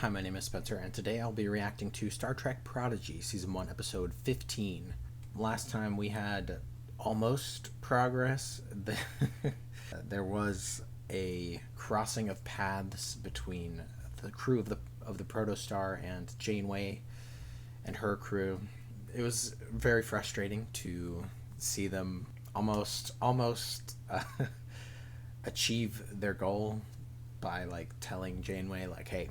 Hi, my name is Spencer, and today I'll be reacting to Star Trek Prodigy, Season 1, Episode 15. Last time we had almost progress. There was a crossing of paths between the crew of the Protostar and Janeway and her crew. It was very frustrating to see them almost achieve their goal by telling Janeway hey,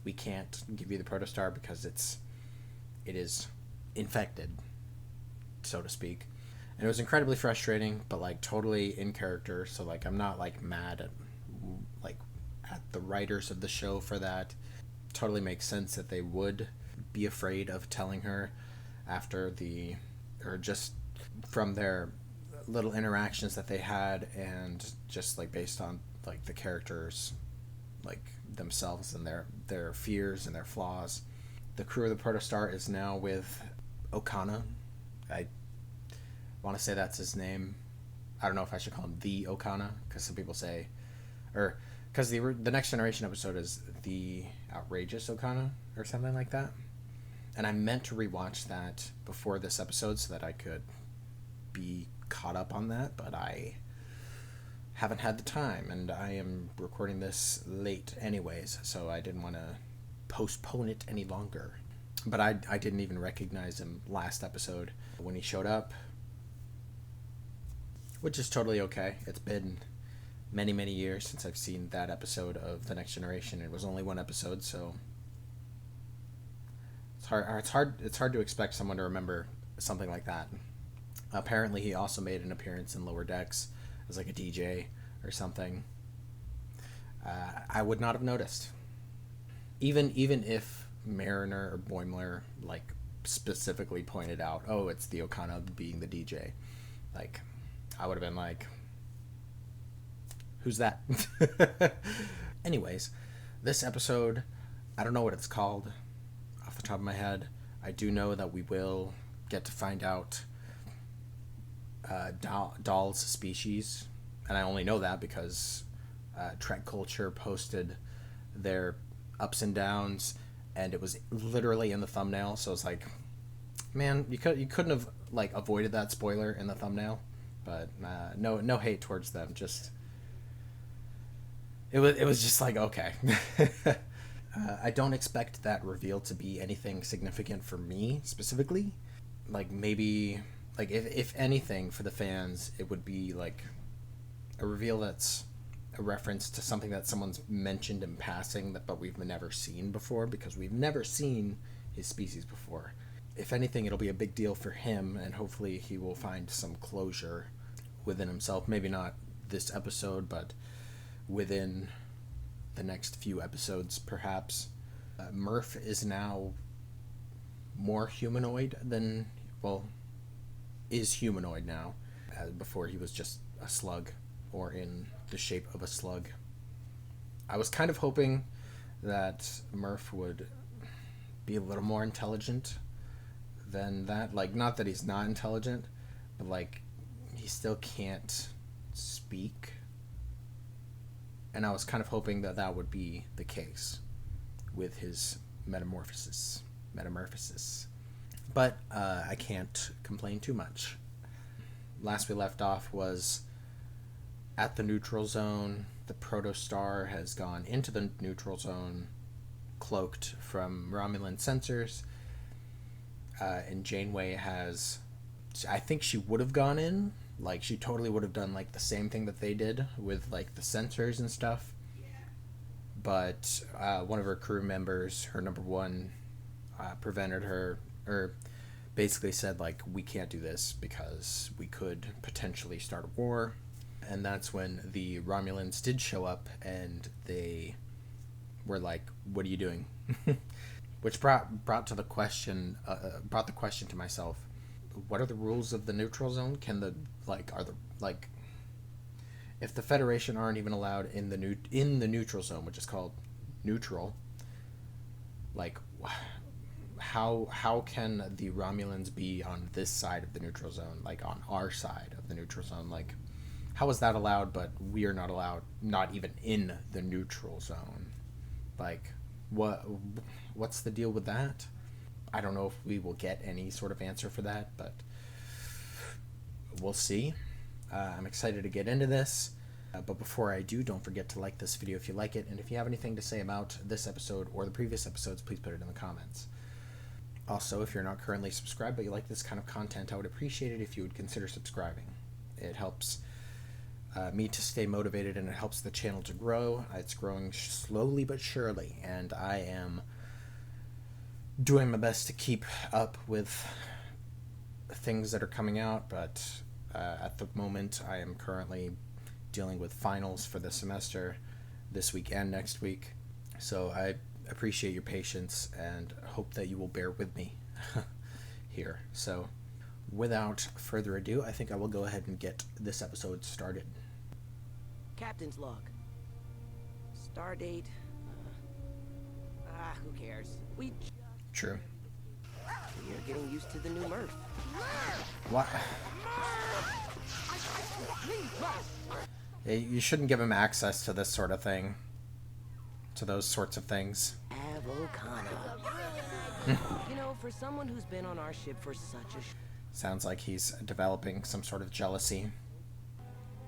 we can't give you the protostar because it is infected, so to speak. And it was incredibly frustrating, but totally in character. So I'm not mad at the writers of the show for that. Totally makes sense that they would be afraid of telling her after or just from their little interactions that they had, and just based on the characters themselves and their fears and their flaws. The crew of the Protostar is now with Okana. I want to say that's his name. I don't know if I should call him the Okana, because some people say, or because the Next Generation episode is the Outrageous Okana or something like that. And I meant to rewatch that before this episode so that I could be caught up on that, but I haven't had the time, and I am recording this late anyways, so I didn't want to postpone it any longer. But I didn't even recognize him last episode when he showed up, which is totally okay. It's been many years since I've seen that episode of The Next Generation. It was only one episode, so it's hard to expect someone to remember something like that. Apparently he also made an appearance in Lower Decks as a DJ or something. I would not have noticed. Even if Mariner or Boimler specifically pointed out, oh, it's the Okana being the DJ. I would have been who's that? Anyways, this episode, I don't know what it's called off the top of my head. I do know that we will get to find out Dahl's species, and I only know that because Trek Culture posted their ups and downs, and it was literally in the thumbnail. So it's man, you couldn't have avoided that spoiler in the thumbnail. But no hate towards them. Just it was just okay. I don't expect that reveal to be anything significant for me specifically. Maybe if anything for the fans, it would be a reveal that's a reference to something that someone's mentioned in passing but we've never seen before, because we've never seen his species before. If anything, it'll be a big deal for him, and hopefully he will find some closure within himself. Maybe not this episode, but within the next few episodes, perhaps. Murph is now more humanoid than, is humanoid now. Before he was just a slug, or in the shape of a slug. I was kind of hoping that Murph would be a little more intelligent than that. Not that he's not intelligent, but he still can't speak. And I was kind of hoping that would be the case with his metamorphosis. But I can't complain too much. Last we left off was at the neutral zone. The Protostar has gone into the neutral zone, cloaked from Romulan sensors. And Janeway has, I think she would have gone in. She totally would have done the same thing that they did with the sensors and stuff. But one of her crew members, her number one, prevented her, or basically said we can't do this because we could potentially start a war. And that's when the Romulans did show up, and they were what are you doing? Which brought the question to myself, what are the rules of the neutral zone? Can if the Federation aren't even allowed in the neutral zone, which is called neutral, how can the Romulans be on this side of the neutral zone, on our side of the neutral zone? How is that allowed, but we are not allowed, not even in the neutral zone? what's the deal with that? I don't know if we will get any sort of answer for that, but we'll see. I'm excited to get into this. But before I do, don't forget to like this video if you like it, and if you have anything to say about this episode or the previous episodes, please put it in the comments. Also, if you're not currently subscribed but you like this kind of content, I would appreciate it if you would consider subscribing. It helps me to stay motivated, and it helps the channel to grow. It's growing slowly but surely, and I am doing my best to keep up with things that are coming out, but at the moment I am currently dealing with finals for the semester this week and next week, so I appreciate your patience and hope that you will bear with me here. So without further ado, I think I will go ahead and get this episode started. Captain's log. Stardate. Who cares? True. We're getting used to the new Murph. What? Yeah, you shouldn't give him access to this sort of thing. To those sorts of things. Avocana. You know, for someone who's been on our ship for such a... Sounds like he's developing some sort of jealousy.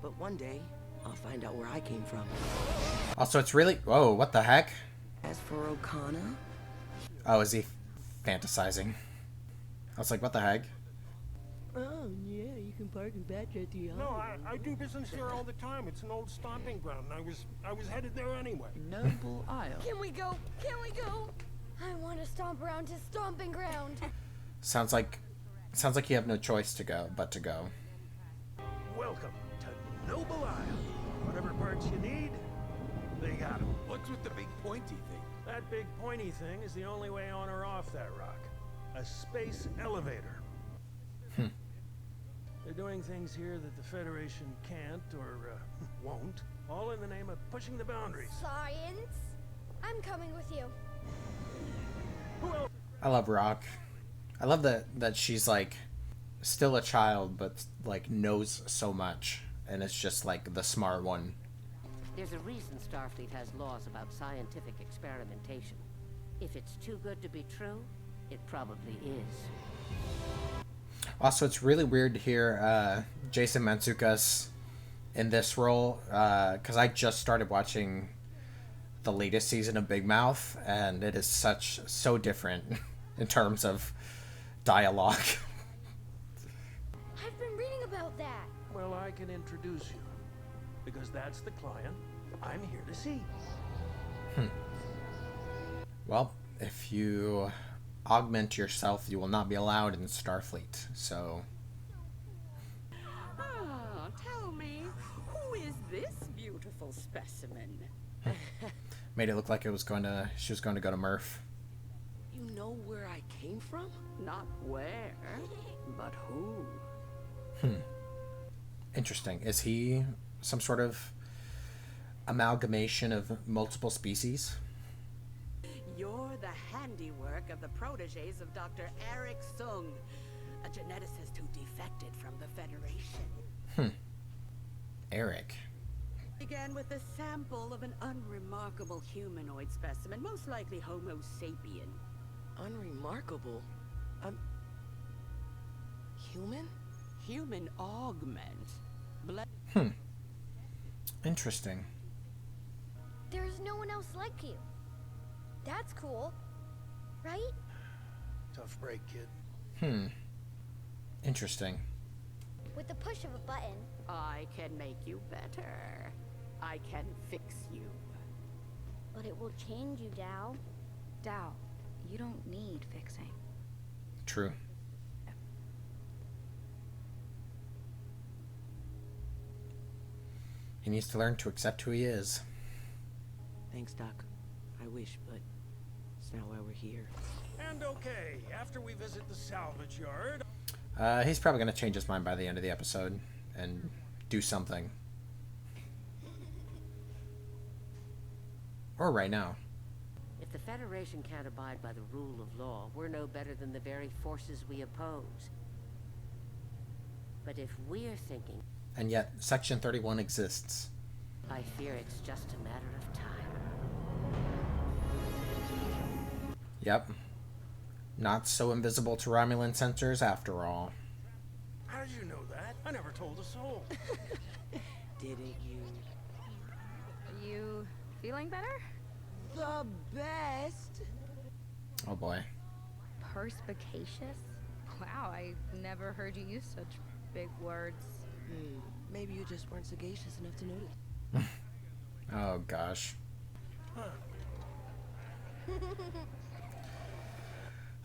But one day, I'll find out where I came from. Also, it's really... Whoa, what the heck? As for Okana... Oh, is he fantasizing? I was like, what the heck? Oh, yeah, you can park and batch at the... No, I do business here all the time. It's an old stomping ground, and I was headed there anyway. Noble Isle. Can we go? Can we go? I want to stomp around his stomping ground. Sounds like you have no choice to go but to go. Welcome to Noble Isle. Whatever parts you need, they got them. What's with the big pointy thing? That big pointy thing is the only way on or off that rock. A space elevator. They're doing things here that the Federation can't or won't, all in the name of pushing the boundaries. Science? I'm coming with you. Who else? I love Rock. I love that she's like still a child but like knows so much, and it's just like the smart one. There's a reason Starfleet has laws about scientific experimentation. If it's too good to be true, it probably is. Also, it's really weird to hear Jason Mantzoukas in this role, because I just started watching the latest season of Big Mouth, and it is so different in terms of dialogue. I've been reading about that. Well, I can introduce you, because that's the client I'm here to see. Well, if you augment yourself, you will not be allowed in Starfleet, so... Ah, tell me, who is this beautiful specimen? Made it look like she was going to go to Murph. You know where I came from? Not where, but who? Interesting. Is he some sort of amalgamation of multiple species? You're the handiwork of the proteges of Dr. Eric Sung, a geneticist who defected from the Federation. Eric. Began with a sample of an unremarkable humanoid specimen, most likely Homo sapien. Unremarkable? Human? Human augment. Interesting. There's no one else like you. That's cool, right? Tough break, kid. Interesting. With the push of a button. I can make you better. I can fix you. But it will change you, Dao. Dao, you don't need fixing. True. He needs to learn to accept who he is. Thanks, Doc. I wish, but it's not why we're here. And okay, after we visit the salvage yard... He's probably going to change his mind by the end of the episode and do something. Or right now. If the Federation can't abide by the rule of law, we're no better than the very forces we oppose. But if we're thinking... And yet, Section 31 exists. I fear it's just a matter of time. Yep. Not so invisible to Romulan sensors after all. How do you know that? I never told a soul. Didn't you? Are you feeling better? The best. Oh boy. Perspicacious? Wow, I never heard you use such big words. Maybe you just weren't sagacious enough to notice. Oh gosh.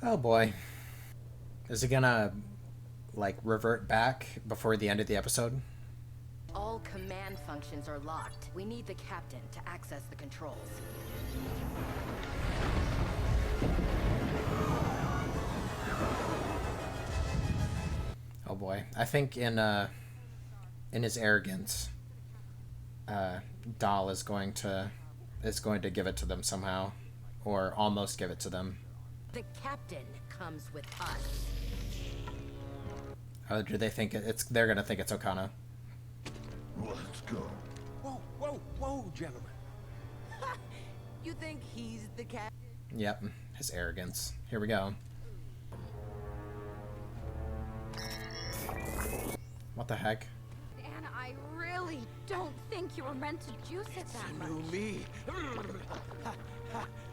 Oh boy. Is it gonna, like, revert back before the end of the episode? All command functions are locked. We need the captain to access the controls. Oh boy. I think in his arrogance, Dahl is going to give it to them somehow, or almost give it to them. The captain comes with us. Oh, do they think they're gonna think it's Okana? Let's go. Whoa, whoa, whoa, gentlemen. You think he's the cat? Yep, his arrogance. Here we go. What the heck? And I really don't think you were meant to juice it that A new much. me.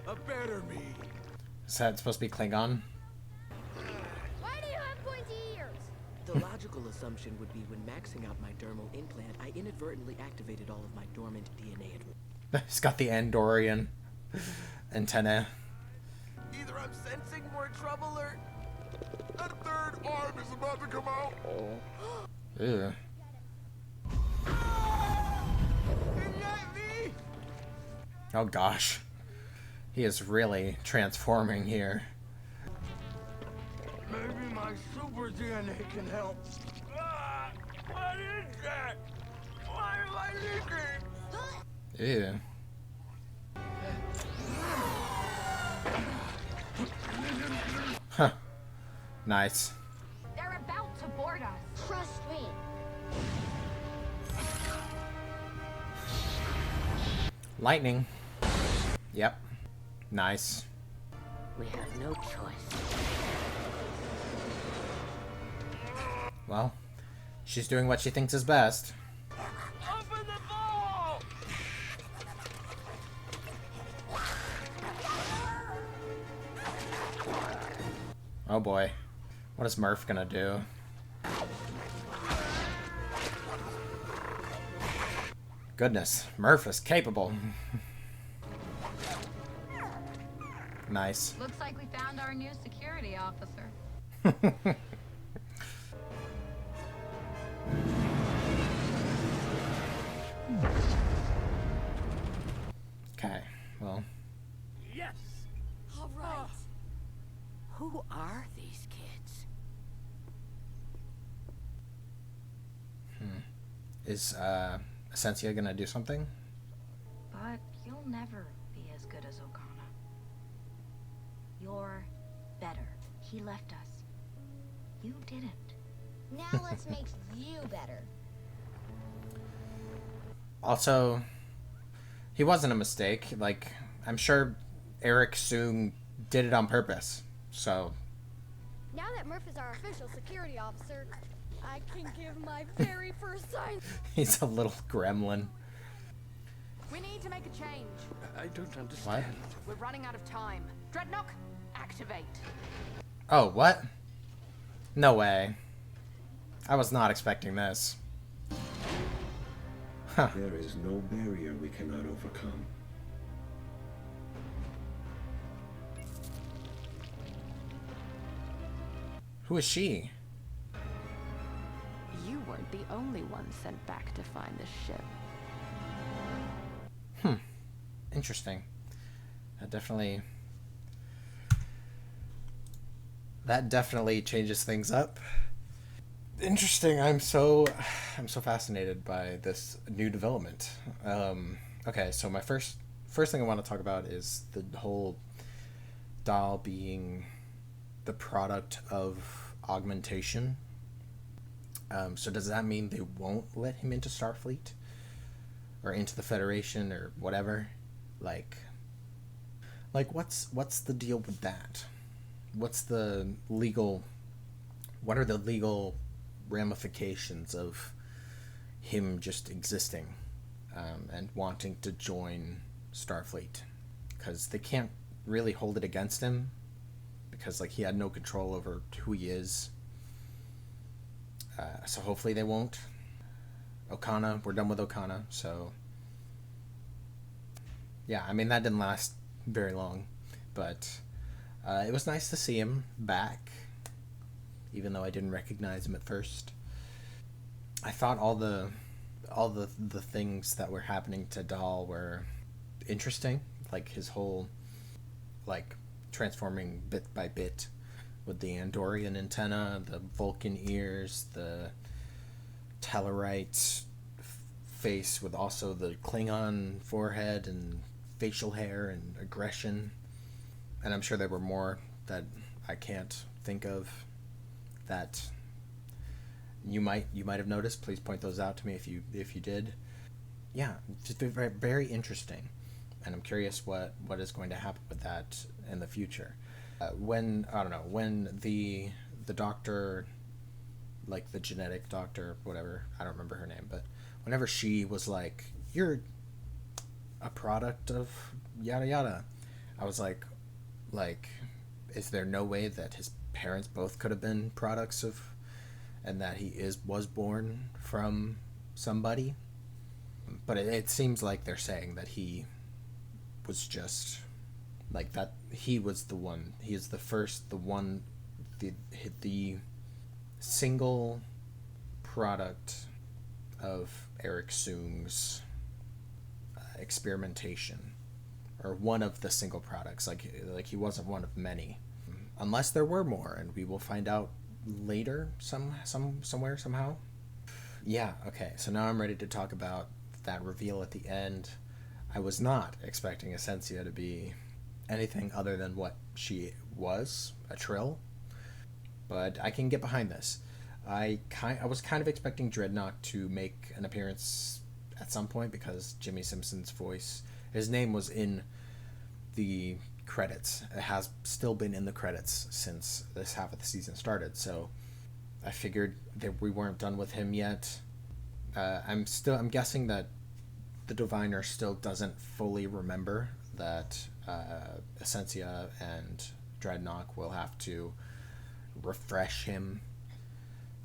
A better me. Is that supposed to be Klingon? Why do you have pointy ears? The logical assumption would be when maxing out my dermal implant, I inadvertently activated all of my dormant DNA at once. He's got the Andorian antenna. Either I'm sensing more trouble or a third arm is about to come out. Ew. Ignite me! Oh gosh. He is really transforming here. Maybe my super DNA can help. What is that? Why am I leaking? Ew. Huh. Nice. They're about to board us. Trust me. Lightning. Yep. Nice. We have no choice. Well, she's doing what she thinks is best. Open the ball! Oh boy. What is Murph gonna do? Goodness, Murph is capable. Nice. Looks like we found our new security officer. Okay, well, Yes! All right. Who are these kids? is Essentia gonna do something? But you'll never be as good as Okana. You're better. He left us. You didn't. Now let's make you better. Also, he wasn't a mistake. Like, I'm sure Eric Soong did it on purpose. So, Now that Murph is our official security officer, I can give my very first sign. he's a little gremlin. We need to make a change. I don't What? understand. We're running out of time. Dreadnought, activate. Oh, what? No way. I was not expecting this. Huh. There is no barrier we cannot overcome. Who is she? You weren't the only one sent back to find the ship. Interesting. That definitely changes things up. Interesting. I'm so fascinated by this new development. Okay, so my first thing I want to talk about is the whole Dahl being the product of augmentation. So does that mean they won't let him into Starfleet or into the Federation or whatever? Like, Like, what's the deal with that? What are the legal ramifications of him just existing and wanting to join Starfleet? Because they can't really hold it against him, because like he had no control over who he is. So hopefully they won't. Okana, we're done with Okana, so yeah, I mean, that didn't last very long, but it was nice to see him back, even though I didn't recognize him at first. I thought all the things that were happening to Dahl were interesting, like his whole like transforming bit by bit with the Andorian antenna, the Vulcan ears, the Tellarite face with also the Klingon forehead and facial hair and aggression. And I'm sure there were more that I can't think of that you might have noticed. Please point those out to me if you did. Yeah, just very, very interesting. And I'm curious what is going to happen with that in the future. When the doctor, like the genetic doctor, whatever, I don't remember her name, but whenever she was like, "You're a product of yada yada," I was like, is there no way that his parents both could have been products of, and that he was born from somebody? But it seems like they're saying that he was just like that. He was the one. He is the first, the single product of Eric Soong's experimentation, or one of the single products. Like he wasn't one of many, unless there were more, and we will find out later somewhere somehow. Yeah. Okay. So now I'm ready to talk about that reveal at the end. I was not expecting Essentia to be anything other than what she was, a Trill, but I can get behind this. I was kind of expecting Dreadnought to make an appearance at some point, because Jimmy Simpson's voice, his name was in the credits. It has still been in the credits since this half of the season started, so I figured that we weren't done with him yet. I'm guessing that the Diviner still doesn't fully remember that Essentia and Dreadnought will have to refresh him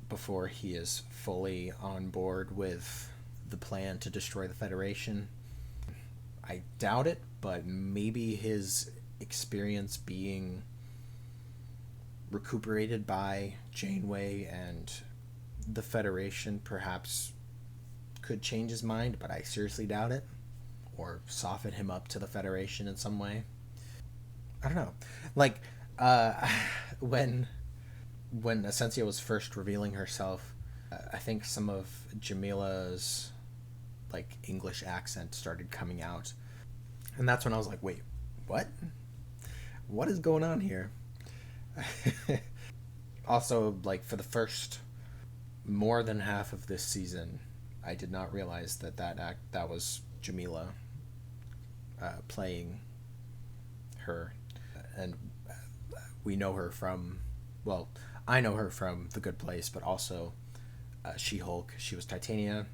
before he is fully on board with the plan to destroy the Federation. I doubt it, but maybe his experience being recuperated by Janeway and the Federation perhaps could change his mind, but I seriously doubt it, or soften him up to the Federation in some way. I don't know. Like, when Essentia was first revealing herself, I think some of Jamila's like English accent started coming out, and that's when I was like, wait, what is going on here? Also, like, for the first more than half of this season, I did not realize that was Jamila playing her, and we know her from, well, I know her from The Good Place, but also She-Hulk. She was Titania,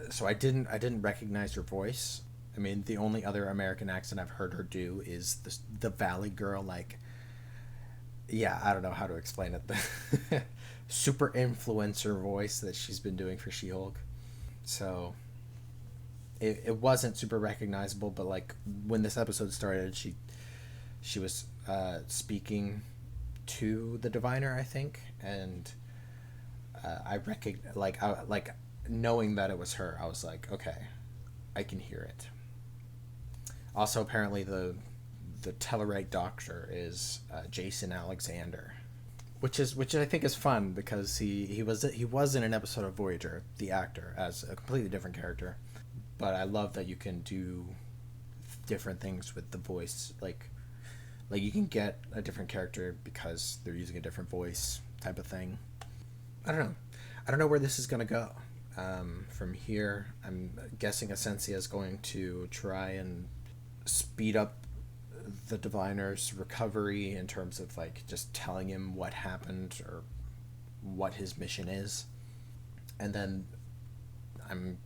so I didn't recognize her voice. I mean, the only other American accent I've heard her do is the Valley Girl, like, yeah, I don't know how to explain it. The super influencer voice that she's been doing for She-Hulk. So it wasn't super recognizable, but like when this episode started, she was speaking to the Diviner, I think, and I knowing that it was her, I was like, okay, I can hear it. Also, apparently the Tellarite Doctor is Jason Alexander, which I think is fun, because he was in an episode of Voyager, the actor, as a completely different character. But I love that you can do different things with the voice, like you can get a different character because they're using a different voice, type of thing. I don't know where this is gonna go. From here, I'm guessing Essentia is going to try and speed up the diviner's recovery in terms of like just telling him what happened or what his mission is. And then I'm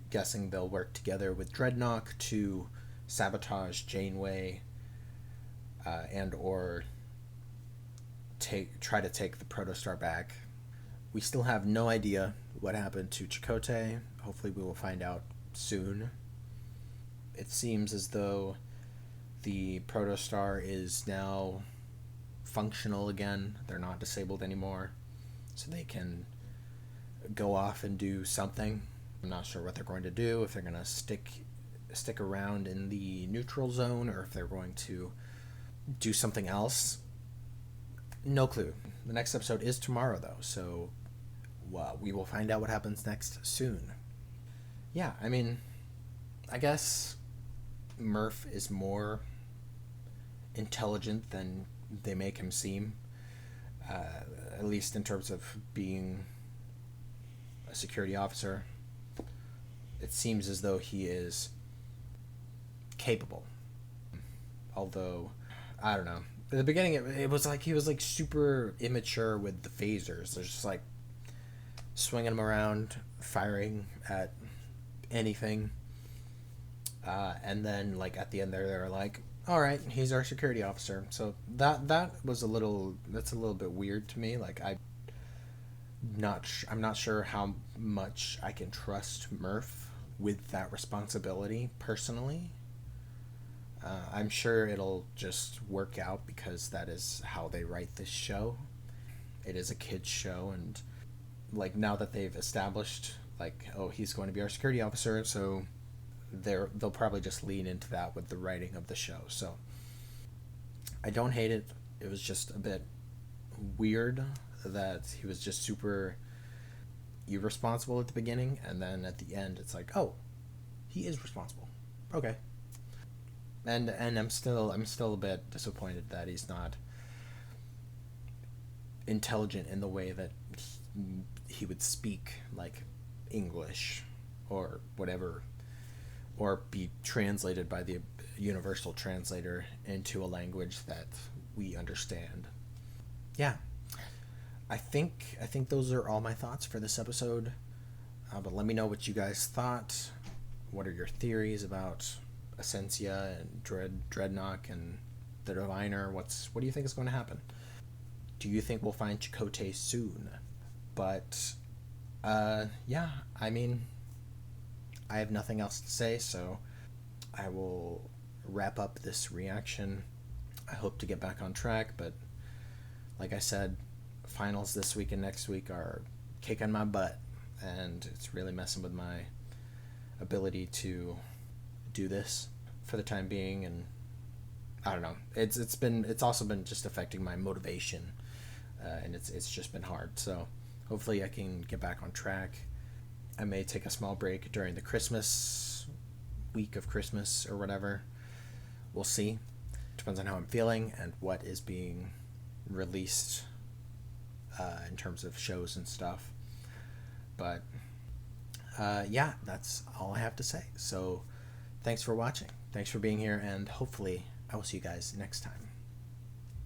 guessing they'll work together with rok-tahk to sabotage Janeway and or try to take the protostar back. We still have no idea what happened to Chakotay. Hopefully we will find out soon. It seems as though the protostar is now functional again. They're not disabled anymore, so they can go off and do something. I'm not sure what they're going to do, if they're going to stick around in the neutral zone or if they're going to do something else. No clue. The next episode is tomorrow, though, so we will find out what happens next soon. Yeah, I mean, I guess Murph is more intelligent than they make him seem, at least in terms of being a security officer. It seems as though he is capable. Although, I don't know. At the beginning, it was like he was like super immature with the phasers. They're just like swinging them around, firing at anything. And then like at the end there, they're like, all right, he's our security officer. So that was that's a little bit weird to me. Like I'm not sure how much I can trust Murph with that responsibility personally. I'm sure it'll just work out because that is how they write this show. It is a kids show, and like now that they've established like, oh, he's going to be our security officer, so they'll probably just lean into that with the writing of the show. So I don't hate it. It was just a bit weird that he was just super irresponsible at the beginning, and then at the end it's like, oh, he is responsible. Okay. And I'm still a bit disappointed that he's not intelligent in the way that he would speak like English or whatever, or be translated by the universal translator into a language that we understand. Yeah, I think those are all my thoughts for this episode. But let me know what you guys thought. What are your theories about Essentia and rok-tahk and the Diviner? What do you think is going to happen? Do you think we'll find Chakotay soon? But yeah, I mean, I have nothing else to say, so I will wrap up this reaction. I hope to get back on track, but like I said, finals this week and next week are kicking my butt, and it's really messing with my ability to do this for the time being. And I don't know, it's also been just affecting my motivation, and it's just been hard. So hopefully I can get back on track. I may take a small break during the Christmas week of Christmas or whatever. We'll see. Depends on how I'm feeling and what is being released in terms of shows and stuff. But yeah, that's all I have to say. So thanks for watching. Thanks for being here, and hopefully I will see you guys next time.